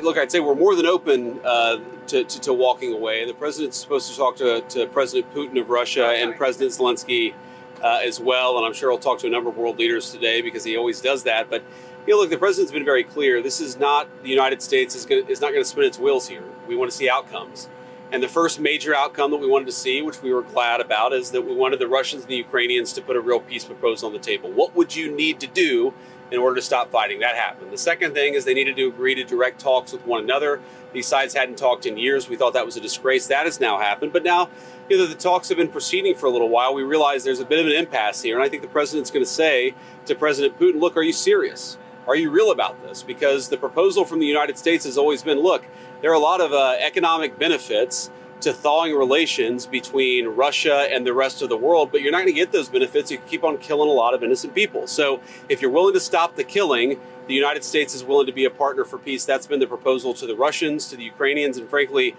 look, I'd say we're more than open to walking away. The president's supposed to talk to President Putin of Russia and President Zelensky as well, and I'm sure he'll talk to a number of world leaders today because he always does that. But look, the president's been very clear. This is not the United States is not going to spin its wheels here. We want to see outcomes. And the first major outcome that we wanted to see, which we were glad about, is that we wanted the Russians and the Ukrainians to put a real peace proposal on the table. What would you need to do in order to stop fighting? That happened. The second thing is they needed to agree to direct talks with one another. These sides hadn't talked in years. We thought that was a disgrace. That has now happened. But now, the talks have been proceeding for a little while. We realize there's a bit of an impasse here. And I think the president's going to say to President Putin, look, are you serious? Are you real about this? Because the proposal from the United States has always been, look, there are a lot of economic benefits to thawing relations between Russia and the rest of the world, but you're not going to get those benefits if you keep on killing a lot of innocent people. So if you're willing to stop the killing, the United States is willing to be a partner for peace. That's been the proposal to the Russians, to the Ukrainians, and frankly,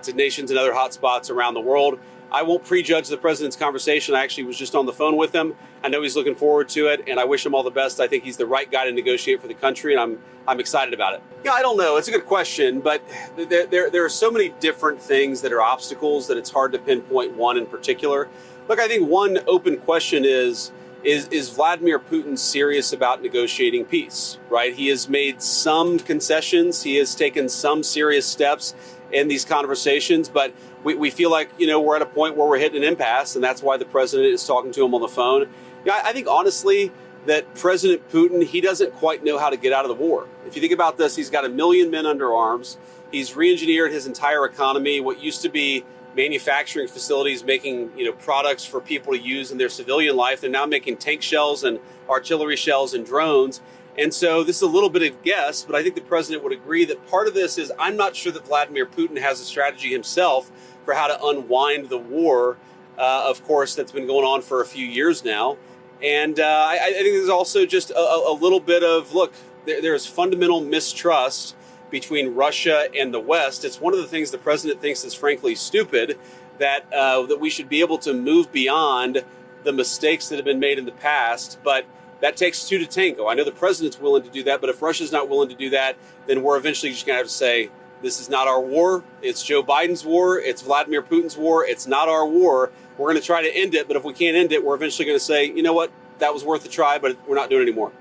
to nations and other hotspots around the world. I won't prejudge the president's conversation. I actually was just on the phone with him. I know he's looking forward to it, and I wish him all the best. I think he's the right guy to negotiate for the country, and I'm excited about it. Yeah, I don't know. It's a good question, but there are so many different things that are obstacles that it's hard to pinpoint one in particular. Look, I think one open question is Vladimir Putin serious about negotiating peace, right? He has made some concessions. He has taken some serious steps in these conversations, but we feel like, we're at a point where we're hitting an impasse, and that's why the president is talking to him on the phone. I think, honestly, that President Putin, he doesn't quite know how to get out of the war. If you think about this, he's got 1 million men under arms. He's re-engineered his entire economy. What used to be manufacturing facilities making, products for people to use in their civilian life, they're now making tank shells and artillery shells and drones. And so this is a little bit of guess, but I think the president would agree that part of this is I'm not sure that Vladimir Putin has a strategy himself for how to unwind the war, of course, that's been going on for a few years now. And I think there's also just a little bit of, look, there's fundamental mistrust between Russia and the West. It's one of the things the president thinks is frankly stupid, that we should be able to move beyond the mistakes that have been made in the past. But that takes two to tango. I know the president's willing to do that, but if Russia's not willing to do that, then we're eventually just going to have to say, this is not our war. It's Joe Biden's war. It's Vladimir Putin's war. It's not our war. We're going to try to end it, but if we can't end it, we're eventually going to say, you know what, that was worth a try, but we're not doing it anymore.